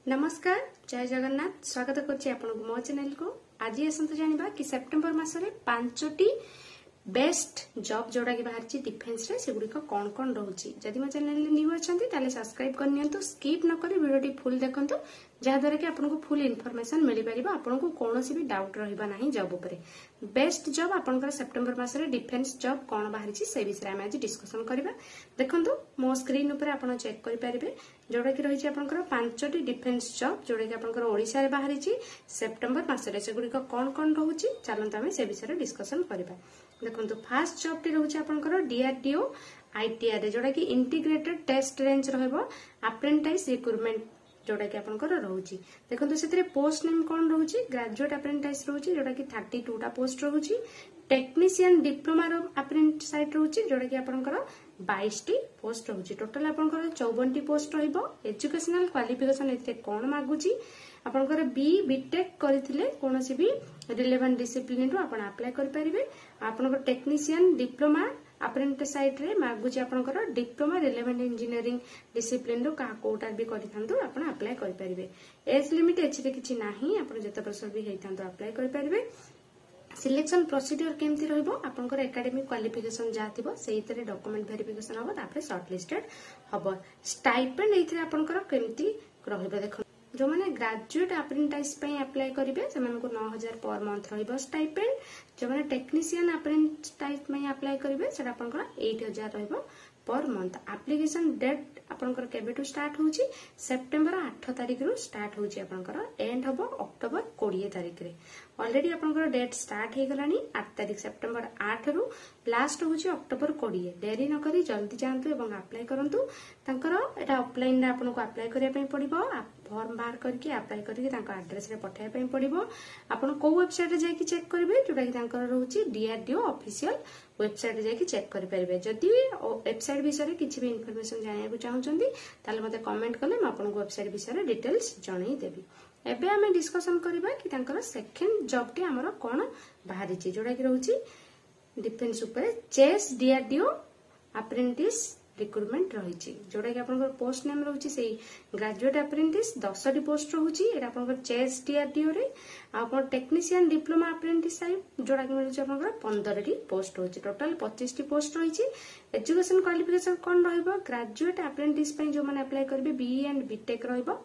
नमस्कार जय जगन्नाथ स्वागत करछि आपनको मो चैनल को। आज आसंत जानिबा कि सेप्टेम्बर मासरे 5टी बेस्ट जॉब जोड़ा कि बाहर डिफेन्स रे सेगुड़िक कौन कौन रोची। जदि मो चैनल न्यू अच्छा ताले सब्सक्राइब करनियंतु, स्किप न करी वीडियो फुल देखंतु जहाद्वारा कि आपनको फुल इनफॉरमेशन मिल पारिबा। आपनको कोनोसी भी डाउट रहिबा नाही जॉब ऊपर। बेस्ट जॉब आपनकर सेप्टेम्बर मासरे डिफेन्स जॉब कौन बाहर से विषय में आज डिस्कशन करबा। देखंतु मो स्क्रीन ऊपर आपण चेक करि पारिबे जोड़ा कि रही आपनकर 5टी डिफेन्स जॉब जोड़ा कि आपनकर ओडिसा रे बाहर सेप्टेम्बर मासरे सेगुड़िक कौन कौन रोची। चलंतु आमे से विषय डिस्कशन करबा। देखंतु फर्स्ट जॉब टी रोची आपनकर डीआरडीओ आईटीआर जोड़ा कि इंटीग्रेटेड टेस्ट रेंज रहबो अप्रेंटिस रिक्रूटमेंट जोड़ा कि आपनकर रहउची। देखंतु सेतरे पोस्ट नेम कोन रहउची, ग्रेजुएट अप्रेंटिस रहउची जोड़ा कि 32 टा पोस्ट रहउची। टेक्नीशियन डिप्लोमा रो अप्रेंटिस साइट रहउची जोड़ा कि आपनकर 22 टी पोस्ट रहउची। टोटल आपनकर 54 टी पोस्ट रहइबो। एजुकेशनल क्वालिफिकेशन एते कोन मागुची, आपनकर बीटेक करथिले कोनोसी भी रिलेवेंट डिसिप्लिन रो आपण अप्लाई कर परिबे। आपनकर टेक्नीशियन डिप्लोमा अप्रेंटिस साइट रे मागुची आपनकर डिप्लोमा रिलेवेंट इंजीनियरिंग डिसिप्लिन रो का कोटा भी करिथांतु आपण अप्लाई कर परिबे। एज लिमिट एचरे किछि नाही, आपण जते वर्ष भी हेइथांतु अप्लाई कर परिबे। सिलेक्शन प्रोसीजर केमती रहइबो, आपनकर एकेडमिक क्वालिफिकेशन जा थिबो सेइतरे डॉक्यूमेंट वेरिफिकेशन हबो, तापर शॉर्ट लिस्टेड हबो। स्टाइपेंड एइथरे आपनकर केमती रहइबो। देखो जो माने ग्रेजुएट अप्रेंटिस पई अप्लाई करिवे सेमानको 9000 पर मंथ रहइबो स्टाइपेंड। जो माने टेक्नीशियन अप्रेंटिस पई अप्लाई करिवे सेटा आपनकर 8000 रहइबो पर मंथ। एप्लीकेशन डेट आपनकर केबेटू स्टार्ट होउची, सेप्टेम्बर 8 तारिख रु स्टार्ट होउची, आपनकर एंड हबो अक्टोबर 20 तारिख रे। ऑलरेडी आपनकर डेट स्टार्ट हे गलानी 8 तारिख सेप्टेम्बर 8 रु लास्ट होउची अक्टोबर 20। देरी न करी जल्दी जांतु एवं अप्लाई करंतु। तांकर एटा ऑफलाइन रे आपनको अप्लाई करिया पई पड़िबो। फॉर्म बाहर करके अप्लाई करके तांको एड्रेस रे पठाया पई पड़िबो। आपण को वेबसाइट रे जाई कि चेक करिवे जोटा कि तांकर रहउची डीआरडीओ ऑफिशियल वेबसाइट रे जाई कि चेक करि परिबे। जदि वेबसाइट विषय रे किछि भी इन्फॉर्मेशन जानिया को चाहउचंदी ताले मते कमेंट करले म आपनको वेबसाइट विषय रे डिटेल्स जणाई देबी। एबे हमें डिस्कशन करबा कि तांकर सेकंड जॉब टी हमर कोन बाहरी छि जोटा कि रहउची डिफेन्स ऊपर चेस डीआरडीओ अप्रेंटिस रिक्रूटमेंट रही जोटा कि आपनकर पोस्ट नेम रहउची सेही ग्रेजुएट अप्रेंटिस 10 टी पोस्ट रहउची। एटा आपनकर चेस डीआरडीओ रे आपन टेक्नीशियन डिप्लोमा अप्रेंटिस साइट जोटा कि मिलुची आपनकर 15 टी पोस्ट होची। टोटल 25 टी पोस्ट रही। एजुकेशन क्वालिफिकेशन कोन रहइबो, ग्रेजुएट अप्रेंटिस पई जो माने अप्लाई करबे बीई एंड बीटेक रहइबो।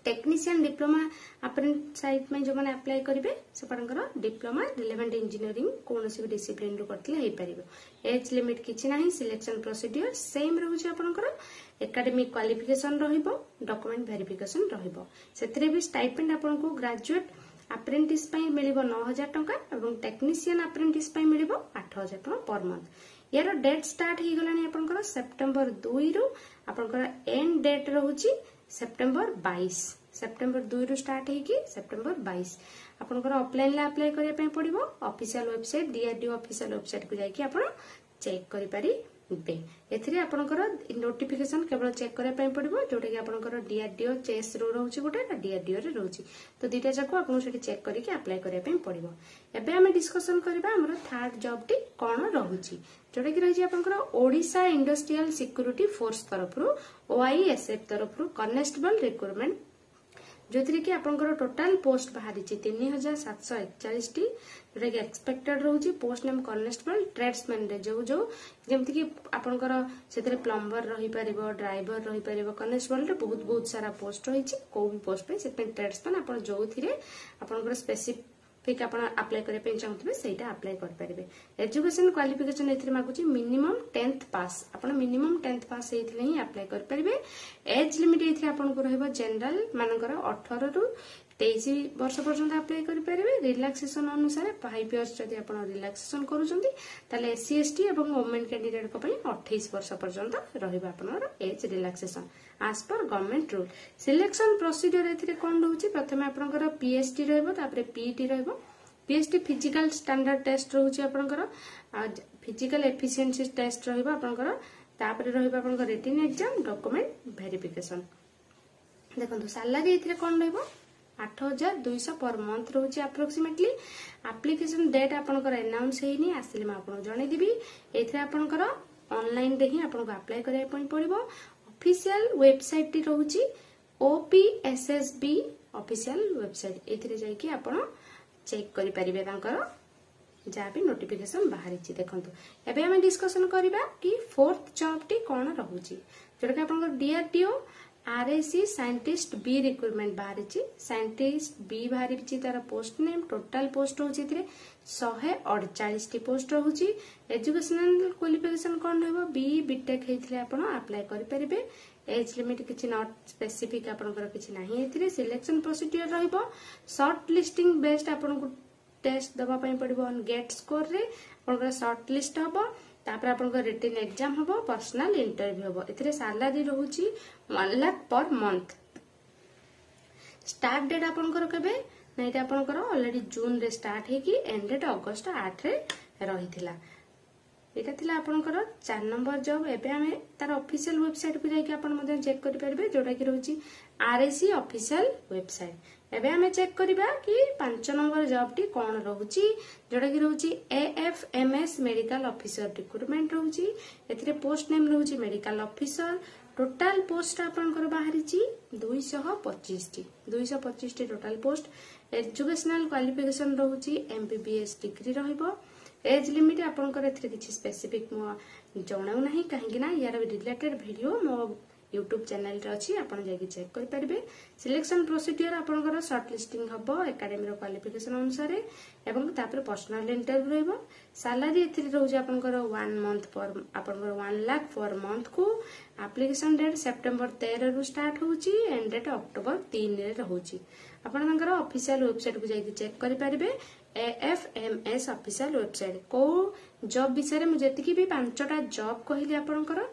टेक्नीशियन डिप्लोमा अप्रेंटिस साइट में जो माने अप्लाई करिवे सेपरंकर डिप्लोमा रिलेवेंट इंजीनियरिंग कोनोसी भी डिसिप्लिन रो करथिले हेइ परिबो। एज लिमिट किछि नाही। सिलेक्शन प्रोसीजर सेम रहउची आपनकर। एकेडमिक क्वालिफिकेशन रहिबो, डॉक्यूमेंट वेरिफिकेशन रहिबो। सेतरे भी स्टाइपेंड आपनको ग्रेजुएट अप्रेंटिस पई मिलिबो 9000 टंका एवं टेक्नीशियन अप्रेंटिस पई मिलिबो 8000 टंका पर मंथ। यार डेट स्टार्ट हे गलानी आपनकर सेप्टेम्बर 2 रु आपनकर एंड डेट रहउची सेप्टेम्बर 22। सेप्टेम्बर 2 रु स्टार्ट हे कि सेप्टेम्बर 22। आपनकर ऑफलाइन ले अप्लाई करिया पई पड़िबो। Official website DRDO official website को जाई कि आपण चेक करि पारिबे। एथिरे आपनकर नोटिफिकेशन केवल चेक करिया पई पड़िबो जोटा कि आपनकर डीआरडीओ चेस रो रहउची गोटे डीआरडीओ रे रहउची। तो दुईटा जाको आपन सेठी चेक करि कि अप्लाई करिया पई पड़िबो। एबे हमें डिस्कशन करबा हमर थर्ड जॉब टी कोन रहउची जोटा कि रही आपनकर ओडिशा इंडस्ट्रियल सिक्योरिटी फोर्स तरफ रु ओआईएसएफ तरफ रु कॉन्स्टेबल रिक्रूटमेंट जोथि कि आपनकर टोटल पोस्ट बाहरी 3741 टी जोटा कि एक्सपेक्टेड रहउची। पोस्ट नेम कॉन्स्टेबल ट्रेड्समैन रे जो जेमति कि आपनकर सेतरे प्लम्बर रही परिबो, ड्राइवर रही परिबो। कॉन्स्टेबल रे बहुत सारा पोस्ट रही। को भी पोस्ट पे सेते ट्रेड्समैन आपण जोथिरे आपनकर स्पेसिफिक आपण अप्लाई करे पे चाहउतबे सेटा अप्लाई कर परिबे। एजुकेशन क्वालिफिकेशन एथरे मागुची मिनिमम 10th पास। आपण मिनिमम 10th पास एथले ही अप्लाई कर परिबे। एज लिमिट एथरे आपण को रहबो जनरल मानकर 18 रु 23 वर्ष पर्यंत अप्लाई कर परिबे। रिलैक्सेशन अनुसार 5 इयर्स जदि आपण रिलैक्सेशन करूचंती ताले एससी एसटी एवं वुमेन कैंडिडेट को पई 28 वर्ष पर्यंत रहबा आपनर age relaxation as per government rule. Selection procedure एथिरे कोन रहउची, प्रथमे आपनकर पीएसटी रहबो, तापरे पीईटी रहबो। पीएसटी फिजिकल स्टैंडर्ड टेस्ट रहउची आपनकर, फिजिकल एफिशिएंसी टेस्ट रहबो आपनकर, तापरे रहबो आपनकर रिटन एग्जाम, डॉक्यूमेंट वेरिफिकेशन। देखंतु सैलरी एथिरे कोन रहबो 8200 पर मंथ रहउची अप्रोक्सीमेटली। एप्लीकेशन डेट आपनकर अनाउंस हेइनी, आसिले म आपन जणे दिबी। एथिरे आपनकर ऑनलाइन रे ही आपनको अप्लाई करिया पई पड़िबो। ऑफिशियल वेबसाइट टी रहउची OPSSB ऑफिशियल वेबसाइट एथिरे जाई कि आपण चेक करि परिबे तांकर जहाँ भी नोटिफिकेशन बाहरी देखो एबे हमें डिस्कशन करबा कि फोर्थ जॉब टी कोन रहउची जोटा कि आपन DRDO RAC scientist b recruitment बाहरी साइंटिस्ट बी बाहरी तार पोस्ट नेम टोटल पोस्ट होची 148 टी पोस्ट रहउची एजुकेशनल क्वालिफिकेशन कोन रहबो बी बीटेक हेथिले आपण अप्लाई करि परिबे एज लिमिट किछि नॉट स्पेसिफिक आपनकर किछि नाही एथिरे सिलेक्शन प्रोसीजर रहबो शॉर्ट लिस्टिंग बेस्ड आपन टेस्ट दबा पई पड़िबो ऑन गेट स्कोर रे आपनकर शॉर्ट लिस्ट हबो तापर आपनकर रिटन एग्जाम हबो पर्सनल इंटरव्यू हबो एथिरे salary रहउची 1 lakh per month start date आपनकर केबे नाइटा आपनकर ऑलरेडी जून रे स्टार्ट हे कि एंड डेट अगस्त 8 रे रहिथिला एटा थिला आपनकर 4 नंबर जॉब एबे हमें तार ऑफिशियल वेबसाइट पे जाई कि आपन मते चेक करि परबे जोटा कि रहउची RAC ऑफिशियल वेबसाइट एबे हमें चेक करिबा कि 5 नंबर जॉब टी कोन रहउची जोटा कि रहउची AFMS मेडिकल ऑफिसर रिक्रूटमेंट रहउची एथिरे पोस्ट नेम रहउची मेडिकल ऑफिसर टोटल पोस्ट आपनकर बाहरी 225 टी टोटल पोस्ट एजुकेशनल क्वालिफिकेशन रहउची MBBS डिग्री रहइबो एज लिमिट आपनकर एथिरे किछि स्पेसिफिक मो जणाउ नाही काहेकि ना यार रिलेटेड वीडियो मो YouTube चैनल रे अछि आपण जाई चेक करि परबे सिलेक्शन प्रोसीजर आपनकर शॉर्ट लिस्टिंग हबो एकेडमी रो क्वालिफिकेशन अनुसार एवं तापर पर्सनल इंटरव्यू रहबो सैलरी एथिरे रहउची आपनकर 1 मंथ पर आपनकर 1 लाख पर मंथ को एप्लीकेशन डेट सितंबर 13 रु स्टार्ट होउची एंड डेट अक्टोबर 3 रे रहउची आपण तांकर ऑफिशियल वेबसाइट को जाई चेक करि परबे AFMS ऑफिशियल वेबसाइट को जॉब विषय में जेतिकी भी 5टा जॉब कहिली आपनकर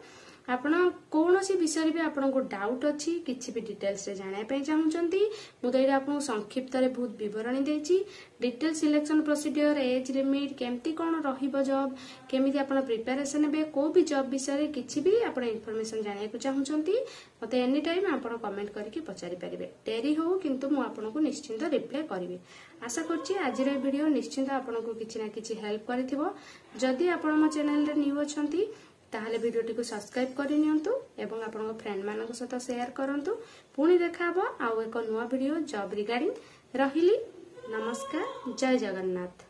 आपण कोनोसी विषय भी आपन को डाउट अछि किछि भी डिटेल्स रे जाने पे चाहउचंती मु तो आपन संक्षिप्त रे बहुत विवरणी देछि detail selection procedure age limit केमती कोन रहिबो जॉब केमिति आपन प्रिपरेशन हेबे को भी जॉब विषय रे किछि भी आपन इंफॉर्मेशन जाने को चाहउचंती मते एनी टाइम आपन कमेंट करके पचारि परिबे डेरी हो किंतु मु आपन को निश्चिंत रिप्लाई करिवे आशा करछि आज रे वीडियो निश्चिंत आपन को किछि ना किछि हेल्प करिथिबो जदि आपन मो चैनल रे न्यू अछंती ताहले वीडियोटी को सब्सक्राइब करि नियंतु एवं आपन फ्रेंड मानक साथ शेयर करंतु पुणी देखाबो आउ एक नुवा वीडियो जॉब रिगार्डिंग रहिली नमस्कार जय जगन्नाथ।